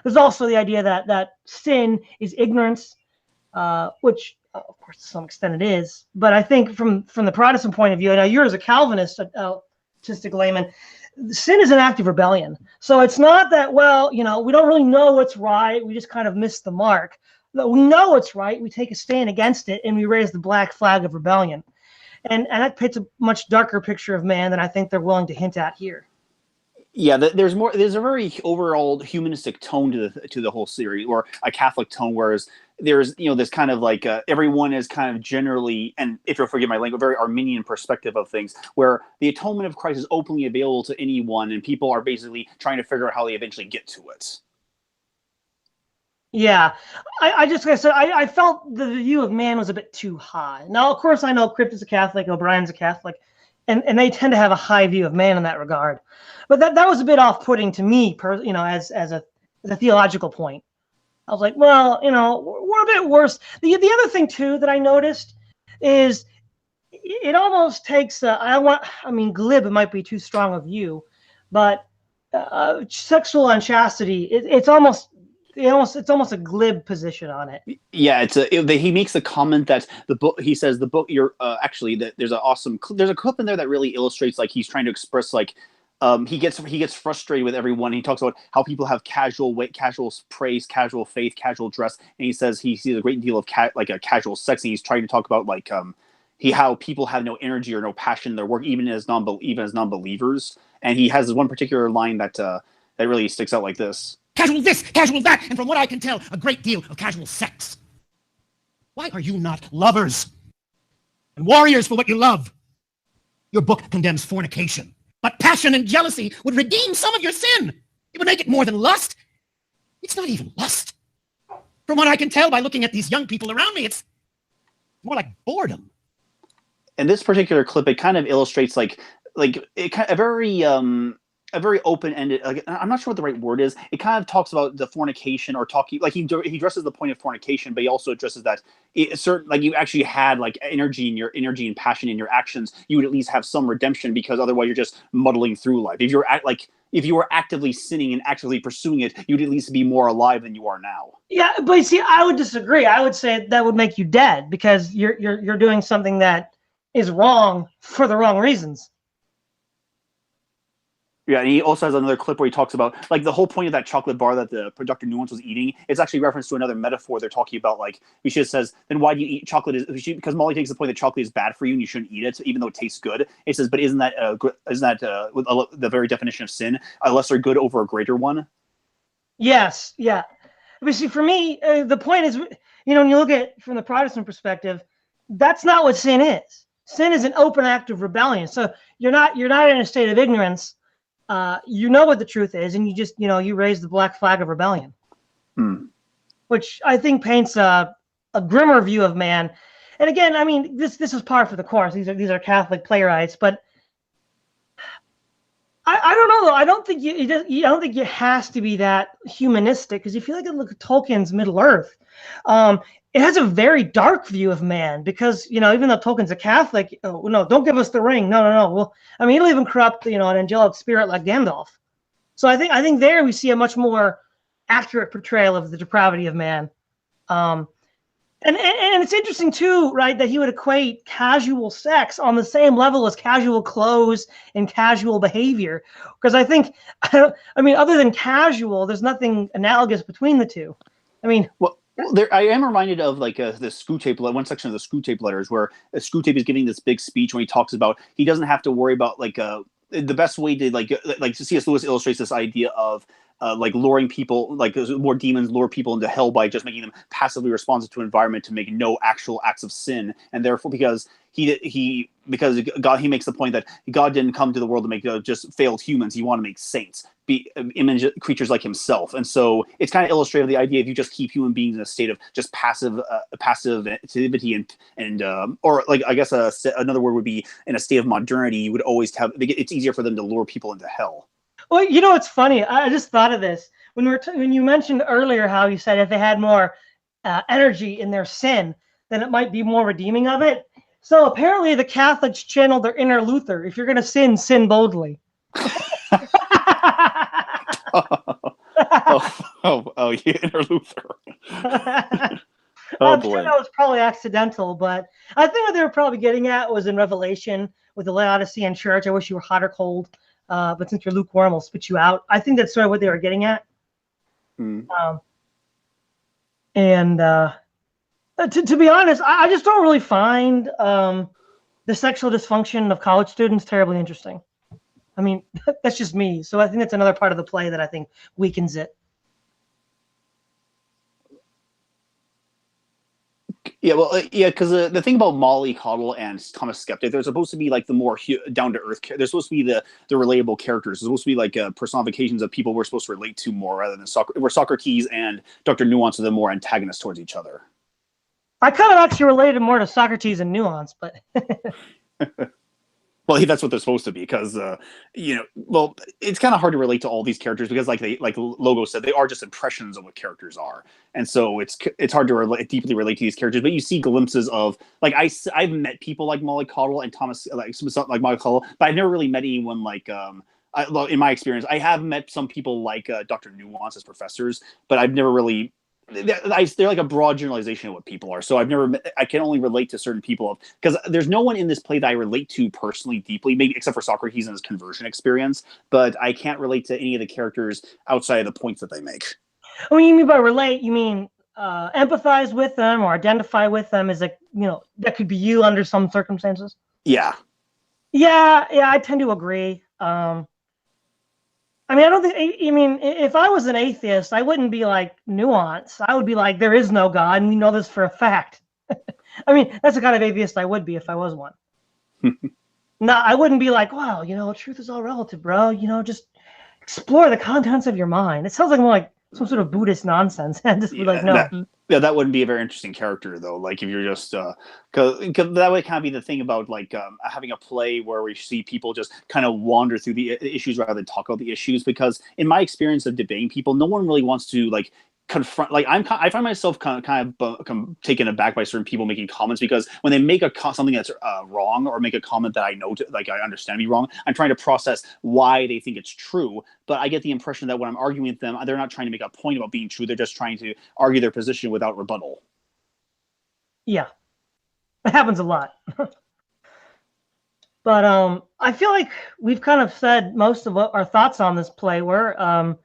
There's also the idea that sin is ignorance, which, of course, to some extent it is. But I think from the Protestant point of view, now you're as a Calvinist, artistic layman, sin is an act of rebellion. So it's not that, we don't really know what's right. We just kind of missed the mark. We know it's right. We take a stand against it, and we raise the black flag of rebellion. And that paints a much darker picture of man than I think they're willing to hint at here. Yeah, there's a very overall humanistic tone to the whole series, or a Catholic tone, whereas there's this kind of like everyone is kind of generally, and if you'll forgive my language, very Arminian perspective of things, where the atonement of Christ is openly available to anyone, and people are basically trying to figure out how they eventually get to it. Yeah, I felt the view of man was a bit too high. Now, of course, I know Kreeft is a Catholic, O'Brien's a Catholic, and they tend to have a high view of man in that regard. But that was a bit off-putting to me, as a theological point. I was like, well, we're a bit worse. The other thing too that I noticed is it almost takes glib might be too strong a view, but sexual unchastity, it's almost a glib position on it. Yeah, he makes the comment that the book. He says the book. There's a clip in there that really illustrates like he's trying to express like. He gets frustrated with everyone. He talks about how people have casual praise, casual faith, casual dress, and he says he sees a great deal of a casual sex. And he's trying to talk about like how people have no energy or no passion in their work, even as non-believers. And he has this one particular line that really sticks out like this: casual this, casual that, and from what I can tell, a great deal of casual sex. Why are you not lovers? and warriors for what you love. Your book condemns fornication, but passion and jealousy would redeem some of your sin. It would make it more than lust. It's not even lust. From what I can tell by looking at these young people around me, it's more like boredom. In this particular clip, it kind of illustrates like it kind of a very open-ended. Like, I'm not sure what the right word is. It kind of talks about the fornication, or talking like he addresses the point of fornication, but he also addresses that certain, like, you actually had like energy and passion in your actions. You would at least have some redemption, because otherwise you're just muddling through life. If you were actively sinning and actively pursuing it, you'd at least be more alive than you are now. Yeah, but you see, I would disagree. I would say that would make you dead, because you're doing something that is wrong for the wrong reasons. Yeah, and he also has another clip where he talks about, like, the whole point of that chocolate bar that the Dr. Nuance was eating. It's actually reference to another metaphor. They're talking about, like, he just says, then why do you eat chocolate? Because Molly takes the point that chocolate is bad for you and you shouldn't eat it, even though it tastes good. It says, but isn't that the very definition of sin, a lesser good over a greater one? Yes, yeah. But see, for me, the point is, when you look at it from the Protestant perspective, that's not what sin is. Sin is an open act of rebellion. So you're not in a state of ignorance. You know what the truth is, and you just, you raise the black flag of rebellion, which I think paints a grimmer view of man. And again, I mean, this is par for the course. These are Catholic playwrights, but I don't know though. I don't think it has to be that humanistic, because if you look at Tolkien's Middle Earth, it has a very dark view of man, because even though Tolkien's a Catholic, no, don't give us the ring. No. Well, I mean, he'll even corrupt an angelic spirit like Gandalf. So I think there we see a much more accurate portrayal of the depravity of man. And it's interesting too, right, that he would equate casual sex on the same level as casual clothes and casual behavior, because I think, other than casual, there's nothing analogous between the two. I mean, well, I am reminded of the Screwtape, one section of the Screwtape letters, where Screwtape is giving this big speech when he talks about he doesn't have to worry about the best way to C.S. Lewis illustrates this idea of luring people, more demons lure people into hell by just making them passively responsive to environment to make no actual acts of sin, and therefore because he makes the point that God didn't come to the world to make just failed humans. He wanted to make saints, be image creatures like himself. And so it's kind of illustrative of the idea, if you just keep human beings in a state of just passive activity and or I guess another word would be in a state of modernity, you would always it's easier for them to lure people into hell. Well, it's funny. I just thought of this when you mentioned earlier how you said if they had more energy in their sin, then it might be more redeeming of it. So apparently the Catholics channeled their inner Luther. If you're going to sin boldly. Yeah, inner Luther. I'm sure that was probably accidental, but I think what they were probably getting at was in Revelation with the Laodicean church. I wish you were hot or cold, but since you're lukewarm, I'll spit you out. I think that's sort of what they were getting at. To be honest, I just don't really find the sexual dysfunction of college students terribly interesting. I mean, that's just me. So I think that's another part of the play that I think weakens it. Yeah, well, because the thing about Molly Coddle and Thomas Skeptic, they're supposed to be the more down-to-earth. They're supposed to be the relatable characters. They're supposed to be personifications of people we're supposed to relate to more, rather than where Socrates and Dr. Nuance are the more antagonists towards each other. I kind of actually related more to Socrates and Nuance, but... Well, that's what they're supposed to be, because it's kind of hard to relate to all these characters, because like Logos said, they are just impressions of what characters are, and so it's hard to deeply relate to these characters. But you see glimpses of I've met people like Molly Coddle and Thomas like Molly Coddle, but I've never really met anyone in my experience. I have met some people like Dr. Nuance as professors, but I've never really. They're like a broad generalization of what people are. So I can only relate to certain people because there's no one in this play that I relate to personally deeply, maybe except for Socrates and his conversion experience. But I can't relate to any of the characters outside of the points that they make. When you mean by relate, you mean empathize with them or identify with them as that could be you under some circumstances? Yeah. Yeah, I tend to agree. I don't think. If I was an atheist, I wouldn't be like Nuance. I would be like, there is no God, and we know this for a fact. I mean, that's the kind of atheist I would be if I was one. No, I wouldn't be like, wow, truth is all relative, bro. Just explore the contents of your mind. It sounds like more like some sort of Buddhist nonsense. And just be like, no. That wouldn't be a very interesting character, though. Like, if you're just, because that would kind of be the thing about, like, having a play where we see people just kind of wander through the issues rather than talk about the issues. Because in my experience of debating people, no one really wants to, like, confront. Like, I find myself kind of taken aback by certain people making comments, because when they make something that's wrong, or make a comment that I know I understand to be wrong, I'm trying to process why they think it's true. But I get the impression that when I'm arguing with them, they're not trying to make a point about being true. They're just trying to argue their position without rebuttal. Yeah, it happens a lot. But I feel like we've kind of said most of what our thoughts on this play were.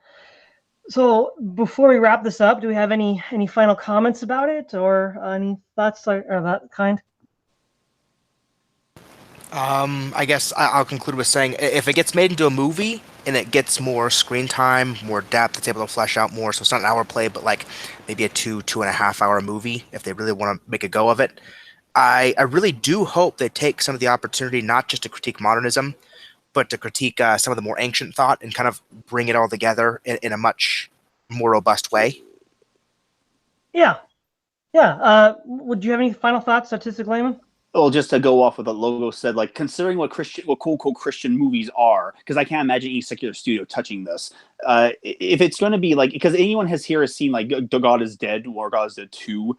So before we wrap this up, do we have any final comments about it, or any thoughts or that kind? I guess I'll conclude with saying, if it gets made into a movie and it gets more screen time, more depth, it's able to flesh out more. So it's not an hour play, but like maybe a 2.5 hour movie, if they really want to make a go of it. I really do hope they take some of the opportunity, not just to critique modernism, but to critique some of the more ancient thought and kind of bring it all together in a much more robust way. Yeah. Would you have any final thoughts, Artistic Layman? Well, just to go off what the logo said, like, considering what quote-unquote Christian movies are, because I can't imagine any secular studio touching this. If it's going to be like, because anyone has seen like God is Dead or God is Dead 2,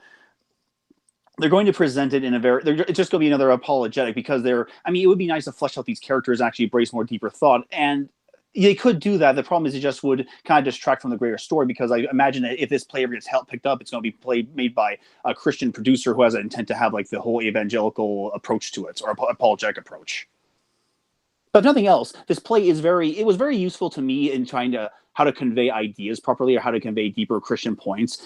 they're going to present it in it's just going to be another apologetic, because it would be nice to flesh out these characters and actually embrace more deeper thought. And they could do that. The problem is it just would kind of distract from the greater story, because I imagine that if this play ever gets picked up, it's going to be made by a Christian producer who has an intent to have like the whole evangelical approach to it, or apologetic approach. But if nothing else, this play was very useful to me in trying how to convey ideas properly, or how to convey deeper Christian points.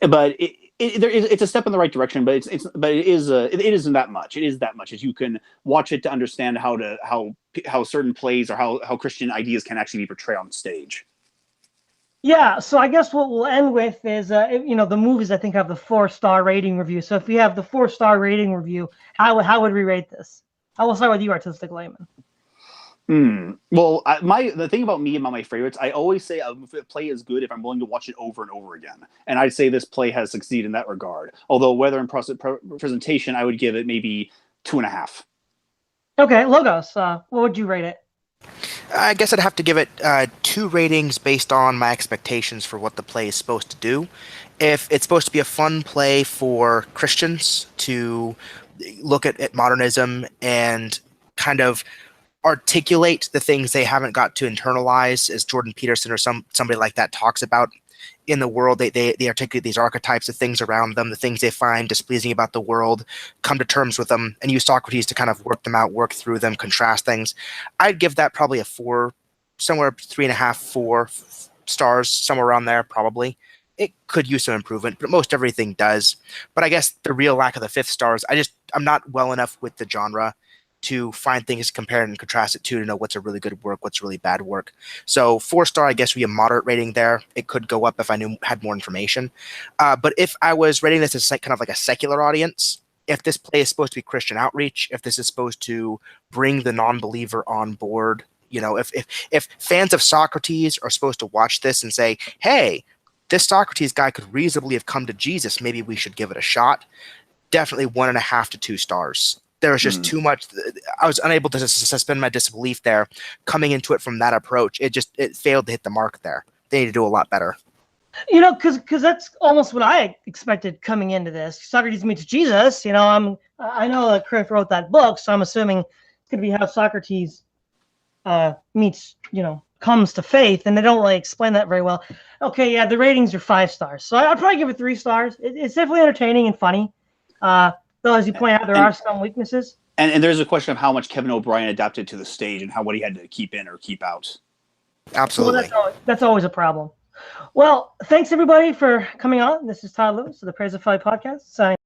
But it's a step in the right direction, but it isn't that much. It is that much as you can watch it to understand how certain plays, or how Christian ideas can actually be portrayed on stage. Yeah, so I guess what we'll end with is, the movies I think have the 4-star rating review. So if we have the 4-star rating review, how would we rate this? I will start with you, Artistic Layman. Well, the thing about me and my favorites, I always say a play is good if I'm willing to watch it over and over again. And I'd say this play has succeeded in that regard. Although whether in presentation, I would give it maybe 2.5. Okay, Logos, what would you rate it? I guess I'd have to give it 2 ratings based on my expectations for what the play is supposed to do. If it's supposed to be a fun play for Christians to look at modernism and kind of articulate the things they haven't got to internalize, as Jordan Peterson or somebody like that talks about in the world, they articulate these archetypes of things around them, the things they find displeasing about the world, come to terms with them, and use Socrates to kind of work them out, work through them, contrast things. I'd give that probably a 4, somewhere 3.5, 4 stars, somewhere around there, probably. It could use some improvement, but most everything does. But I guess the real lack of the 5th stars, I'm not well enough with the genre to find things to compare and contrast it to know what's a really good work, what's really bad work. So 4-star, I guess, would be a moderate rating there. It could go up if I had more information. But if I was rating this as kind of like a secular audience, if this play is supposed to be Christian outreach, if this is supposed to bring the non-believer on board, if fans of Socrates are supposed to watch this and say, hey, this Socrates guy could reasonably have come to Jesus, maybe we should give it a shot, definitely 1.5 to 2 stars. There was just too much. I was unable to suspend my disbelief there coming into it from that approach. It failed to hit the mark there. They need to do a lot better. Because that's almost what I expected coming into this. Socrates meets Jesus. I know that Kreeft wrote that book, so I'm assuming it's going to be how Socrates meets, comes to faith, and they don't really explain that very well. Okay, yeah, the ratings are 5 stars, so I'd probably give it 3 stars. It's definitely entertaining and funny. Though, as you point out, there are some weaknesses. And there's a question of how much Kevin O'Brien adapted to the stage and what he had to keep in or keep out. Absolutely. Well, that's always a problem. Well, thanks everybody for coming on. This is Todd Lewis of the Praise of Folly podcast. Signing